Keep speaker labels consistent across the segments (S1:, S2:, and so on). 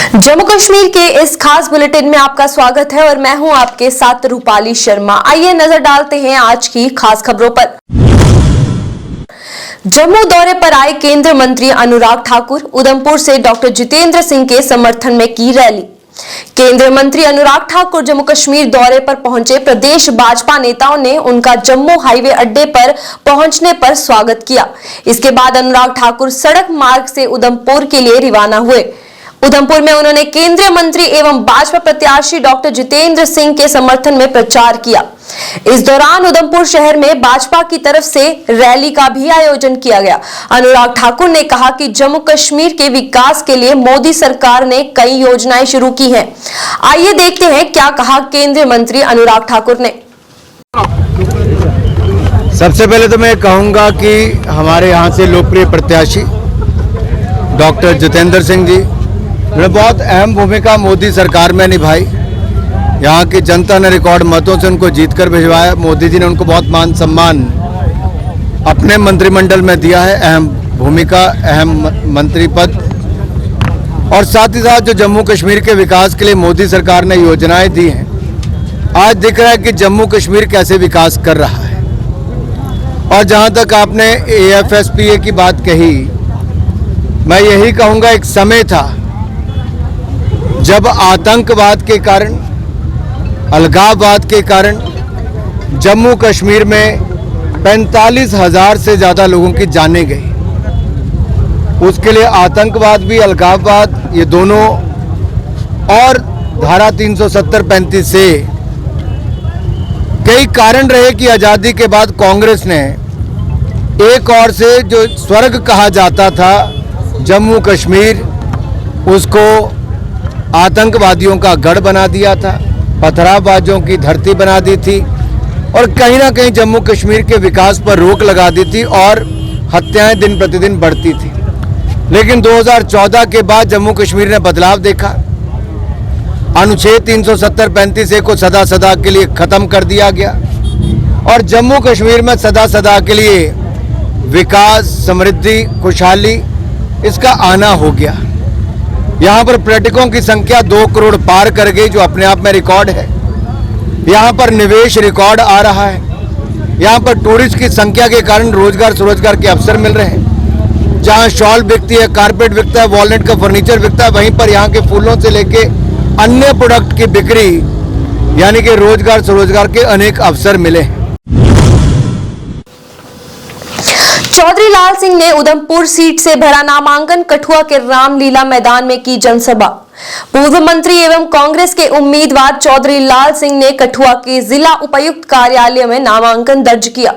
S1: जम्मू कश्मीर के इस खास बुलेटिन में आपका स्वागत है और मैं हूं आपके साथ रूपाली शर्मा। आइए नजर डालते हैं आज की खास खबरों पर। जम्मू दौरे पर आए केंद्रीय मंत्री अनुराग ठाकुर, उधमपुर से डॉक्टर जितेंद्र सिंह के समर्थन में की रैली। केंद्रीय मंत्री अनुराग ठाकुर जम्मू कश्मीर दौरे पर पहुंचे। प्रदेश भाजपा नेताओं ने उनका जम्मू हाईवे अड्डे पर पहुंचने पर स्वागत किया। इसके बाद अनुराग ठाकुर सड़क मार्ग से उधमपुर के लिए रवाना हुए। उधमपुर में उन्होंने केंद्रीय मंत्री एवं भाजपा प्रत्याशी डॉक्टर जितेंद्र सिंह के समर्थन में प्रचार किया। इस दौरान उधमपुर शहर में भाजपा की तरफ से रैली का भी आयोजन किया गया। अनुराग ठाकुर ने कहा कि जम्मू कश्मीर के विकास के लिए मोदी सरकार ने कई योजनाएं शुरू की हैं। आइए देखते हैं क्या कहा केंद्रीय मंत्री अनुराग ठाकुर ने।
S2: सबसे पहले तो मैं कहूंगा कि हमारे यहाँ से लोकप्रिय प्रत्याशी डॉक्टर जितेंद्र सिंह जी ने बहुत अहम भूमिका मोदी सरकार में निभाई। यहाँ की जनता ने रिकॉर्ड मतों से उनको जीतकर भिजवाया। मोदी जी ने उनको बहुत मान सम्मान अपने मंत्रिमंडल में दिया है, अहम भूमिका, अहम मंत्री पद। और साथ ही साथ जो जम्मू कश्मीर के विकास के लिए मोदी सरकार ने योजनाएं दी हैं, आज दिख रहा है कि जम्मू कश्मीर कैसे विकास कर रहा है। और जहाँ तक आपने AFSPA की बात कही, मैं यही कहूँगा एक समय था जब आतंकवाद के कारण, अलगाववाद के कारण जम्मू कश्मीर में 45,000 से ज़्यादा लोगों की जानें गई। उसके लिए आतंकवाद भी, अलगाववाद, ये दोनों, और धारा 370-35 से कई कारण रहे कि आज़ादी के बाद कांग्रेस ने एक और से जो स्वर्ग कहा जाता था जम्मू कश्मीर, उसको आतंकवादियों का गढ़ बना दिया था, पथरावबाजों की धरती बना दी थी और कहीं ना कहीं जम्मू कश्मीर के विकास पर रोक लगा दी थी और हत्याएं दिन प्रतिदिन बढ़ती थी। लेकिन 2014 के बाद जम्मू कश्मीर ने बदलाव देखा। अनुच्छेद 370-35 को सदा सदा के लिए ख़त्म कर दिया गया और जम्मू कश्मीर में सदा सदा के लिए विकास, समृद्धि, खुशहाली, इसका आना हो गया। यहाँ पर पर्यटकों की संख्या 2 करोड़ पार कर गई, जो अपने आप में रिकॉर्ड है। यहाँ पर निवेश रिकॉर्ड आ रहा है। यहाँ पर टूरिस्ट की संख्या के कारण रोजगार स्वरोजगार के अवसर मिल रहे हैं। जहाँ शॉल बिकती है, कारपेट बिकता है, वॉलनट का फर्नीचर बिकता है, वहीं पर यहाँ के फूलों से लेके अन्य प्रोडक्ट की बिक्री, यानी कि रोजगार स्वरोजगार के अनेक अवसर मिले हैं।
S1: चौधरी लाल सिंह ने उधमपुर सीट से भरा नामांकन। कठुआ के रामलीला मैदान में की जनसभा। पूर्व मंत्री एवं कांग्रेस के उम्मीदवार चौधरी लाल सिंह ने कठुआ के जिला उपायुक्त कार्यालय में नामांकन दर्ज किया।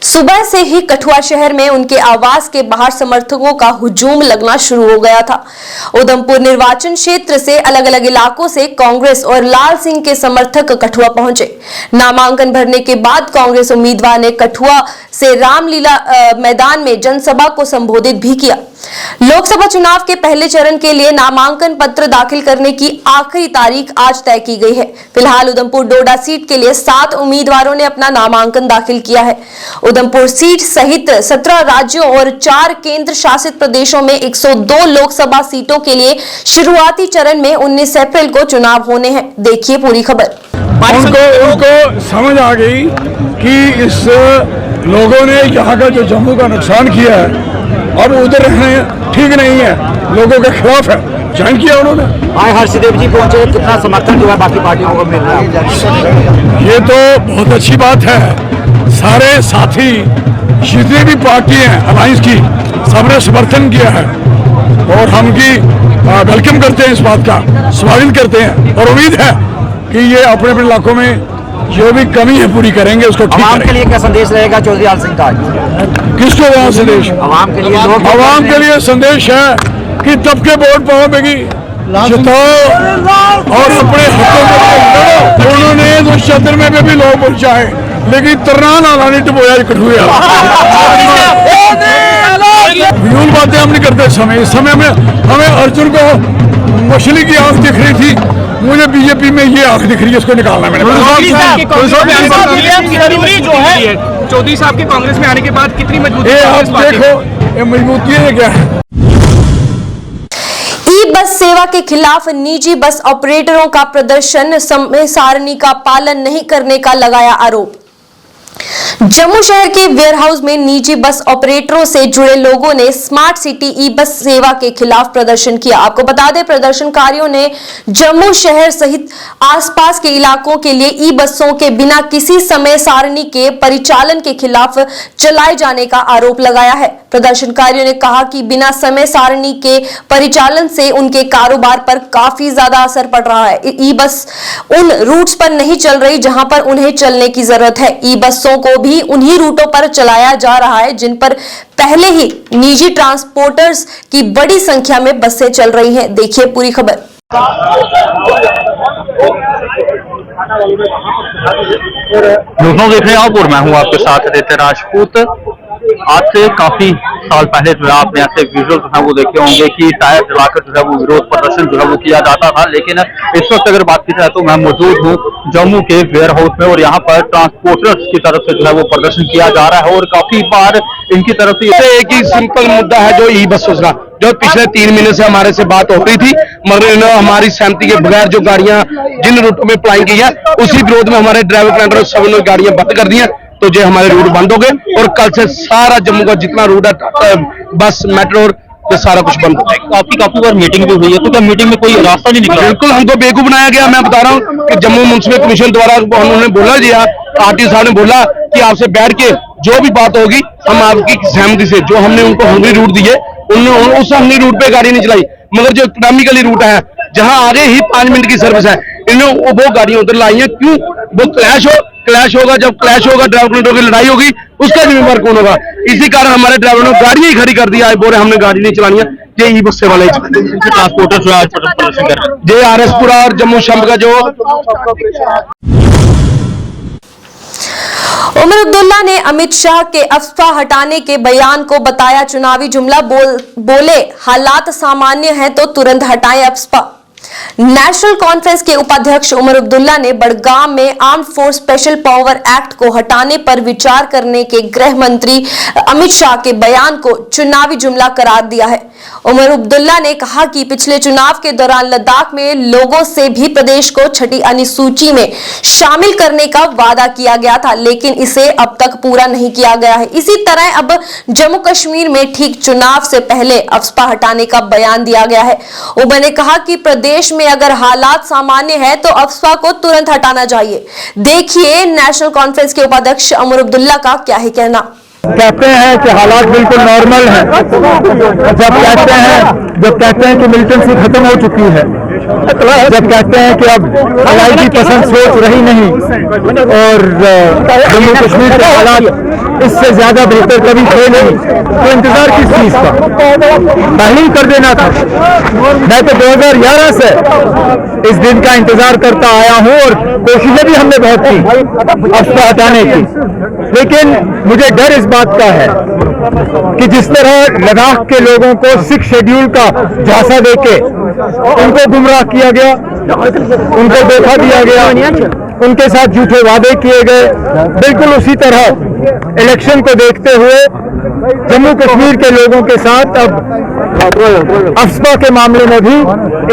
S1: सुबह से ही कठुआ शहर में उनके आवास के बाहर समर्थकों का हुजूम लगना शुरू हो गया था। उधमपुर निर्वाचन क्षेत्र से अलग अलग इलाकों से कांग्रेस और लाल सिंह के समर्थक कठुआ पहुंचे। नामांकन भरने के बाद कांग्रेस उम्मीदवार ने कठुआ से रामलीला मैदान में जनसभा को संबोधित भी किया। लोकसभा चुनाव के पहले चरण के लिए नामांकन पत्र दाखिल करने की आखिरी तारीख आज तय की गई है। फिलहाल उधमपुर डोडा सीट के लिए 7 उम्मीदवारों ने अपना नामांकन दाखिल किया है। उधमपुर सीट सहित 17 राज्यों और 4 केंद्र शासित प्रदेशों में 102 लोकसभा सीटों के लिए शुरुआती चरण में 19 अप्रैल को चुनाव होने हैं। देखिए पूरी खबर।
S3: उनको समझ आ गई कि इस लोगों ने यहाँ का जो जम्मू का नुकसान किया है और उधर रहने ठीक नहीं है, लोगों के खिलाफ है, ज्वाइन किया उन्होंने।
S4: आज हर्षदेव जी पहुंचे, कितना समर्थन जो है बाकी पार्टियों को मिल रहा है?
S3: ये तो बहुत अच्छी बात है। सारे साथी जितनी भी पार्टी हैं अलायंस की, सबने समर्थन किया है और हम की वेलकम करते हैं, इस बात का स्वागत करते हैं और उम्मीद है कि ये अपने अपने इलाकों में जो भी कमी है पूरी करेंगे, उसको ठीक
S4: आवाम के लिए क्या संदेश रहेगा चौधरी लाल सिंह का?
S3: किसको वहाँ संदेश?
S4: आवाम के लिए,
S3: आवाम के लिए संदेश है कि तबके वोट पाओगे जिताओ और अपने हकों को। उन्होंने उस चंद्र में भी लोग पहुंचाए, लेकिन तरना नालानी टपोया कठुए। फ्यूल बातें हम नहीं करते। इस समय में हमें अर्जुन को मछली की आंख दिख रही थी, मुझे बीजेपी में ये आंख दिख रही है, इसको निकालना मैंने।
S5: चौधरी साहब के कांग्रेस में आने के बाद कितनी मजबूती?
S3: आप देखो, ये मजबूती है क्या है?
S1: बस सेवा के खिलाफ निजी बस ऑपरेटरों का प्रदर्शन, समय सारणी का पालन नहीं करने का लगाया आरोप। जम्मू शहर के वेयरहाउस में निजी बस ऑपरेटरों से जुड़े लोगों ने स्मार्ट सिटी ई बस सेवा के खिलाफ प्रदर्शन किया। आपको बता दें, प्रदर्शनकारियों ने जम्मू शहर सहित आसपास के इलाकों के लिए ई बसों के बिना किसी समय सारणी के परिचालन के खिलाफ चलाए जाने का आरोप लगाया है। प्रदर्शनकारियों ने कहा कि बिना समय सारणी के परिचालन से उनके कारोबार पर काफी ज्यादा असर पड़ रहा है। ई बस उन रूट्स पर नहीं चल रही जहां पर उन्हें चलने की जरूरत है। ई बसों को भी उन्हीं रूटों पर चलाया जा रहा है जिन पर पहले ही निजी ट्रांसपोर्टर्स की बड़ी संख्या में बसें चल रही हैं। देखिए पूरी खबर।
S6: दोस्तों देख रहे हैं आप और मैं हूं आपके साथ आदित्य राजपूत। आज से काफी साल पहले जो है आपने ऐसे विजुअल जो है वो देखे होंगे कि टायर जलाकर जो है वो विरोध प्रदर्शन जो है वो किया जाता था, लेकिन इस वक्त अगर बात की जाए तो मैं मौजूद हूँ जम्मू के वेयर हाउस में और यहाँ पर ट्रांसपोर्टर्स की तरफ से जो है वो प्रदर्शन किया जा रहा है और काफी बार इनकी तरफ से
S7: एक ही सिंपल मुद्दा है जो ई बसों का, जो पिछले 3 महीने से हमारे से बात हो रही थी, मगर इन्होंने हमारी सहमति के बगैर जो गाड़ियां जिन रूटों में अप्लाई की है उसी विरोध में हमारे ड्राइवर कैंडर सब ने गाड़ियां बंद कर दी हैं। तो जो हमारे रूट बंद हो गए और कल से सारा जम्मू का जितना रूट है बस मेट्रो ये सारा कुछ बंद हो जाएगा।
S6: काफी बार मीटिंग भी हुई है, तो क्या मीटिंग में कोई रास्ता नहीं निकला?
S7: बिल्कुल हमको बेवकूफ बनाया गया। मैं बता रहा हूँ कि जम्मू म्युनिसिपल कमीशन द्वारा उन्होंने बोला दिया, आरटीओ साहब ने बोला कि आपसे बैठ के जो भी बात होगी हम आपकी सहमति से, जो हमने उनको हंगरी रूट दिए उन्होंने उस हंगरी रूट पे गाड़ी नहीं चलाई, मगर जो इकोनॉमिकली रूट है जहां आगे ही 5 मिनट की सर्विस है इन्होंने वो गाड़ियां उधर लाई हैं। क्यों? वो क्लैश होगा, जब क्लैश होगा ड्राइवर कंडक्टर की लड़ाई होगी, उसका जिम्मेवार कौन होगा? इसी कारण हमारे ड्राइवर ने गाड़ियां ही खड़ी कर दिया है, बोले हमने गाड़ी नहीं चलानी है, ये ई बस से वाले
S6: ट्रांसपोर्टर
S7: जे आरएसपुरा और जम्मू शंभ का जो
S1: उमर अब्दुल्ला ने अमित शाह के अफवाह हटाने के बयान को बताया चुनावी जुमला। बोले हालात सामान्य हैं तो तुरंत हटाएं अफवाह। नेशनल कॉन्फ्रेंस के उपाध्यक्ष उमर अब्दुल्ला ने बड़गाम में arm force special power act को हटाने पर विचार करने के गृह मंत्री अमित शाह के बयान को चुनावी जुमला करार दिया है। उमर अब्दुल्ला ने कहा कि पिछले चुनाव के दौरान लद्दाख में लोगों से भी प्रदेश को छठी अनुसूची में शामिल करने का वादा किया गया था, लेकिन इसे अब तक पूरा नहीं किया गया है। इसी तरह अब जम्मू कश्मीर में ठीक चुनाव से पहले अफवाह हटाने का बयान दिया गया है। उमर ने कहा कि प्रदेश में अगर हालात सामान्य है तो अफवाह को तुरंत हटाना चाहिए। देखिए नेशनल कॉन्फ्रेंस के उपाध्यक्ष उमर अब्दुल्ला का क्या है कहना।
S8: कहते हैं कि हालात बिल्कुल नॉर्मल हैं, जब कहते हैं कि मिलिटेंसी खत्म हो चुकी है, जब कहते हैं कि अब लड़ाई की पसंद सोच रही नहीं और जम्मू कश्मीर के हालात इससे ज्यादा बेहतर कभी थे नहीं, तो इंतजार किस चीज का? पहले ही कर देना था। मैं तो 2011 से इस दिन का इंतजार करता आया हूं और कोशिशें भी हमने बहुत की अफवाह हटाने की, लेकिन मुझे डर इस बात का है कि जिस तरह लद्दाख के लोगों को 6 शेड्यूल का झांसा देके उनको गुमराह किया गया, उनको धोखा दिया गया, उनके साथ झूठे वादे किए गए, बिल्कुल उसी तरह इलेक्शन को देखते हुए जम्मू कश्मीर के लोगों के साथ अब अफस्पा के मामले में भी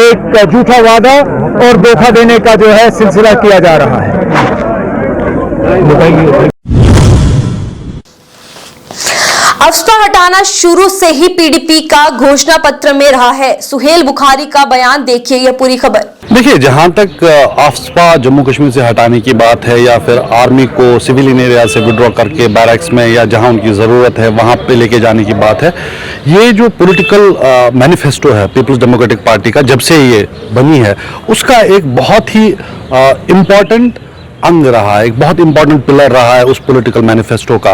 S8: एक झूठा वादा और धोखा देने का जो है सिलसिला किया जा रहा है।
S1: अफवाह हटाना शुरू से ही पीडीपी का घोषणा पत्र में रहा है। सुहेल बुखारी का बयान देखिए, यह पूरी खबर।
S9: देखिए, जहां तक अफस्पा जम्मू कश्मीर से हटाने की बात है या फिर आर्मी को सिविलियन एरिया से विड्रॉ करके बैरक्स में या जहां उनकी ज़रूरत है वहां पे लेके जाने की बात है, ये जो पॉलिटिकल मैनिफेस्टो है पीपल्स डेमोक्रेटिक पार्टी का, जब से ये बनी है उसका एक बहुत ही इम्पॉर्टेंट अंग रहा है, एक बहुत इंपॉर्टेंट पिलर रहा है उस पॉलिटिकल मैनिफेस्टो का।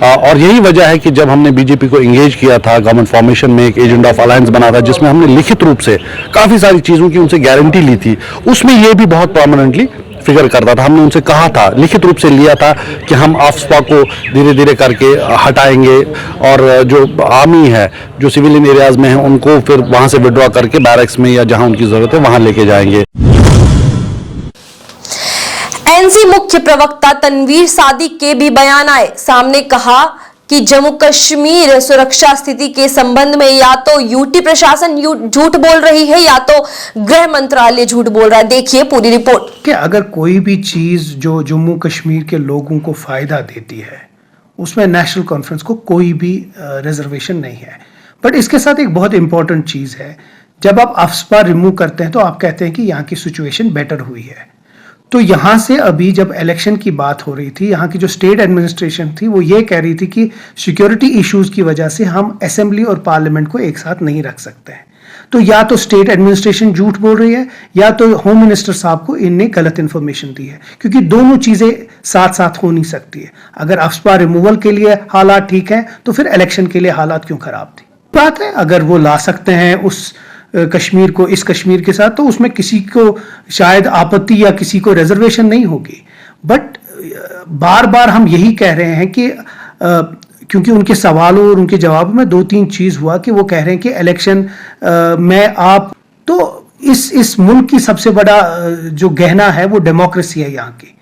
S9: और यही वजह है कि जब हमने बीजेपी को एंगेज किया था गवर्नमेंट फॉर्मेशन में, एक एजेंडा ऑफ अलायंस बना था जिसमें हमने लिखित रूप से काफ़ी सारी चीज़ों की उनसे गारंटी ली थी, उसमें ये भी बहुत प्रोमिनेंटली फिगर करता था। हमने उनसे कहा था, लिखित रूप से लिया था कि हम अफस्पा को धीरे धीरे करके हटाएंगे और जो आर्मी है जो सिविलियन एरियाज में है उनको फिर वहाँ से विड्रॉ करके बैरक्स में या जहाँ उनकी ज़रूरत है वहाँ लेके जाएंगे।
S1: एनसी मुख्य प्रवक्ता तनवीर सादिक के भी बयान आए सामने। कहा कि जम्मू कश्मीर सुरक्षा स्थिति के संबंध में या तो यूटी प्रशासन झूठ बोल रही है या तो गृह मंत्रालय झूठ बोल रहा है। देखिए पूरी रिपोर्ट।
S10: कि अगर कोई भी चीज जो जम्मू कश्मीर के लोगों को फायदा देती है उसमें नेशनल कॉन्फ्रेंस को कोई भी रिजर्वेशन नहीं है। बट इसके साथ एक बहुत इंपॉर्टेंट चीज है, जब आप अफस्पा रिमूव करते हैं तो आप कहते हैं कि यहाँ की सिचुएशन बेटर हुई है। तो यहाँ से अभी जब इलेक्शन की बात हो रही थी, यहाँ की जो स्टेट एडमिनिस्ट्रेशन थी वो ये कह रही थी कि सिक्योरिटी इश्यूज की वजह से हम असेंबली और पार्लियामेंट को एक साथ नहीं रख सकते हैं। तो या तो स्टेट एडमिनिस्ट्रेशन झूठ बोल रही है या तो होम मिनिस्टर साहब को इनने गलत इंफॉर्मेशन दी है, क्योंकि दोनों चीजें साथ साथ हो नहीं सकती है। अगर अफस्पा रिमूवल के लिए हालात ठीक है तो फिर इलेक्शन के लिए हालात क्यों खराब थी? बात है अगर वो ला सकते हैं उस कश्मीर को इस कश्मीर के साथ, तो उसमें किसी को शायद आपत्ति या किसी को रिजर्वेशन नहीं होगी। बट बार बार हम यही कह रहे हैं कि क्योंकि उनके सवालों और उनके जवाबों में 2-3 चीज हुआ कि वो कह रहे हैं कि इलेक्शन में आप तो इस मुल्क की सबसे बड़ा जो गहना है वो डेमोक्रेसी है यहाँ की।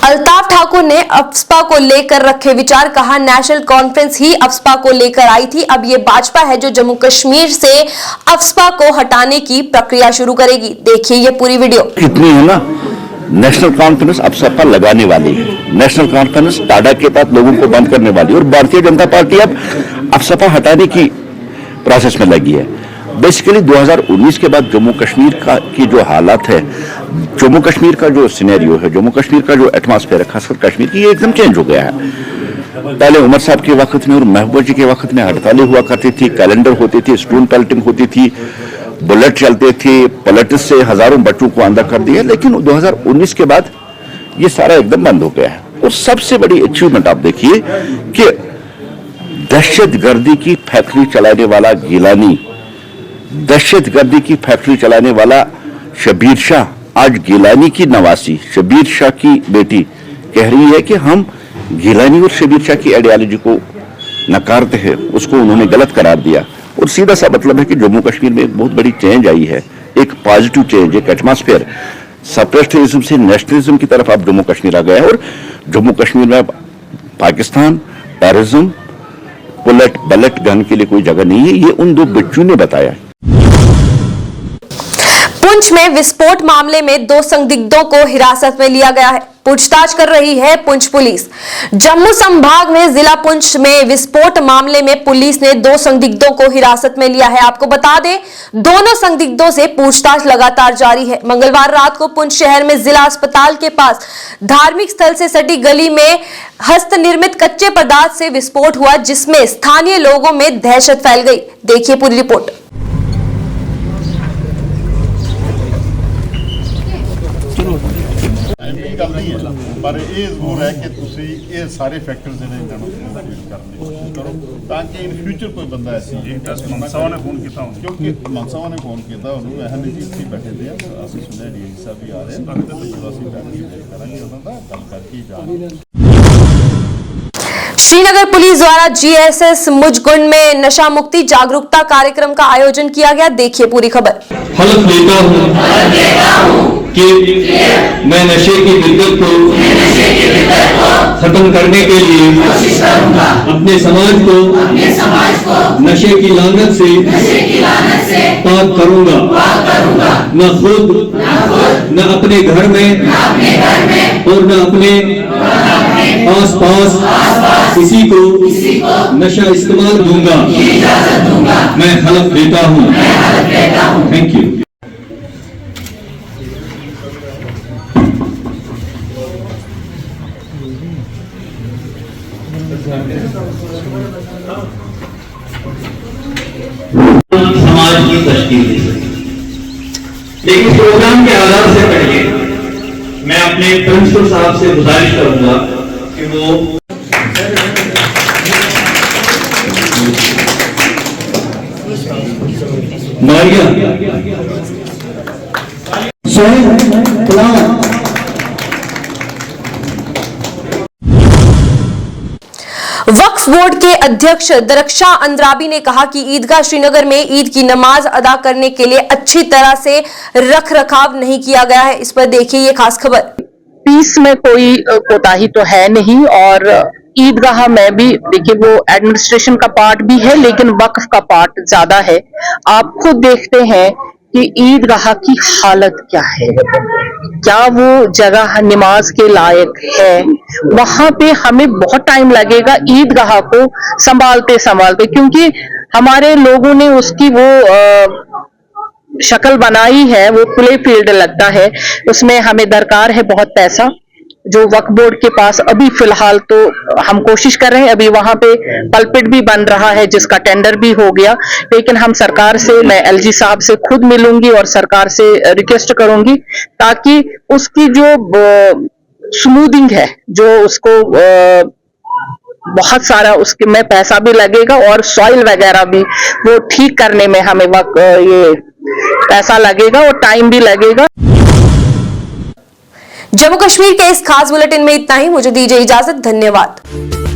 S1: अल्ताफ ठाकुर ने अफस्पा को लेकर रखे विचार, कहा नेशनल कॉन्फ्रेंस ही अफस्पा को लेकर आई थी, अब ये भाजपा है जो जम्मू कश्मीर से अफस्पा को हटाने की प्रक्रिया शुरू करेगी। देखिए ये पूरी वीडियो।
S11: कितनी है ना, नेशनल कॉन्फ्रेंस अफस्पा लगाने वाली है, नेशनल कॉन्फ्रेंस टाडा के बाद लोगों को बंद करने वाली है और भारतीय जनता पार्टी अब अफस्पा हटाने की प्रोसेस में लगी है। बेसिकली 2019 के बाद जम्मू कश्मीर की जो हालात है, जम्मू कश्मीर का जो सिनेरियो है, जम्मू कश्मीर का जो एटमॉस्फेयर है खासकर कश्मीर की, ये एकदम चेंज हो गया है। पहले उमर साहब के वक्त में और महबूबा जी के वक्त में हड़तालें हुआ करती थी, कैलेंडर होती थी, स्टून पेल्टिंग होती थी, बुलेट चलते थे, पॉलिटिक्स से हजारों बच्चों को अंदर कर दिया। लेकिन 2019 के बाद ये सारा एकदम बंद हो गया है। और सबसे बड़ी अचीवमेंट आप देखिए कि दहशतगर्दी की फैक्ट्री चलाने वाला गिलानी, दहशतगर्दी की फैक्ट्री चलाने वाला शबीर शाह, आज गिलानी की नवासी शबीर शाह की बेटी कह रही है कि हम गिलानी और शबीर शाह की आइडियोलॉजी को नकारते हैं, उसको उन्होंने गलत करार दिया। और सीधा सा मतलब है कि जम्मू कश्मीर में एक बहुत बड़ी चेंज आई है, एक पॉजिटिव चेंज, एक एटमॉस्फेयर सेपरेटिज्म से नेशनलिज्म की तरफ अब जम्मू कश्मीर आ गया है। और जम्मू कश्मीर में Pakistan, terrorism, bullet ballot gun के लिए कोई जगह नहीं है, ये उन 2 बच्चों ने बताया।
S1: पुंछ में विस्फोट मामले में 2 संदिग्धों को हिरासत में लिया गया है, पूछताछ कर रही है पुंछ पुलिस। जम्मू संभाग में जिला पुंछ में विस्फोट मामले में पुलिस ने 2 संदिग्धों को हिरासत में लिया है। आपको बता दें दोनों संदिग्धों से पूछताछ लगातार जारी है। मंगलवार रात को पुंछ शहर में जिला अस्पताल के पास धार्मिक स्थल से सटी गली में हस्त निर्मित कच्चे पदार्थ से विस्फोट हुआ, जिसमें स्थानीय लोगों में दहशत फैल गई। देखिए पूरी रिपोर्ट।
S12: ਗੱਲ ਨਹੀਂ ਹੈ, ਪਰ ਇਹ ਜ਼ਰੂਰ ਹੈ ਕਿ ਤੁਸੀਂ ਇਹ ਸਾਰੇ ਫੈਕਟਰਸ ਜਿਹੜੇ ਇਹਨਾਂ ਨੂੰ ਕੰਪਲੀਟ ਕਰਨ ਦੀ ਕੋਸ਼ਿਸ਼ ਕਰੋ ਤਾਂ ਕਿ ਇਨ ਫਿਊਚਰ ਕੋਈ ਬੰਦਾ ਐਸੀ ਮਨਸਾਵਾ ਨੇ ਫੋਨ ਕੀਤਾ, ਕਿਉਂਕਿ ਮਨਸਾਵਾ ਨੇ ਫੋਨ ਕੀਤਾ ਉਹਨੂੰ ਇਹ ਨਹੀਂ ਇੱਥੇ ਬੈਠੇ ਦੇ ਆ, ਅਸੀਂ ਸੁਣਿਆ ਡੀਜੀ ਸਾਹਿਬ ਵੀ ਆ ਰਹੇ ਤਾਂ ਜਦੋਂ ਅਸੀਂ ਕਰਾਂਗੇ ਉਹਨਾਂ ਦਾ ਗੱਲ ਕਰਕੇ ਜਾਣਾਂਗੇ।
S1: श्रीनगर पुलिस द्वारा जीएसएस मुजगुंड में नशा मुक्ति जागरूकता कार्यक्रम का आयोजन किया गया। देखिए पूरी खबर।
S13: हलफ लेता हूँ कि मैं नशे की बिद्दत को खत्म करने के लिए अपने समाज को नशे की लानत से पाक करूंगा। न खुद न अपने घर में और न अपने आस पास किसी को नशा इस्तेमाल दूंगा। मैं हलफ लेता हूँ। Thank you.
S14: समाज की तश्कील दे सके, लेकिन प्रोग्राम के आधार से पहले मैं अपने प्रिंसिपल साहब से गुजारिश करूंगा कि वो
S13: मारिया स्वयं प्लान
S1: वक्फ बोर्ड के अध्यक्ष दरख्शां अंद्राबी ने कहा कि ईदगाह श्रीनगर में ईद की नमाज अदा करने के लिए अच्छी तरह से रखरखाव नहीं किया गया है। इस पर देखिए ये खास खबर।
S15: पीस में कोई कोताही तो है नहीं, और ईदगाह में भी देखिए वो एडमिनिस्ट्रेशन का पार्ट भी है लेकिन वक्फ का पार्ट ज्यादा है। आप खुद देखते हैं कि ईदगाह की हालत क्या है, क्या वो जगह नमाज के लायक है। वहां पे हमें बहुत टाइम लगेगा ईदगाह को संभालते संभालते, क्योंकि हमारे लोगों ने उसकी वो शक्ल बनाई है, वो प्ले फील्ड लगता है, उसमें हमें दरकार है बहुत पैसा जो वक्फ बोर्ड के पास अभी फिलहाल तो हम कोशिश कर रहे हैं। अभी वहां पे पल्पिट भी बन रहा है जिसका टेंडर भी हो गया, लेकिन हम सरकार से, मैं एलजी साहब से खुद मिलूंगी और सरकार से रिक्वेस्ट करूंगी ताकि उसकी जो स्मूथिंग है, जो उसको बहुत सारा उसके में पैसा भी लगेगा और सॉइल वगैरह भी वो ठीक करने में हमें ये पैसा लगेगा और टाइम भी लगेगा।
S1: जम्मू कश्मीर के इस खास बुलेटिन में इतना ही। मुझे दीजिए इजाजत। धन्यवाद।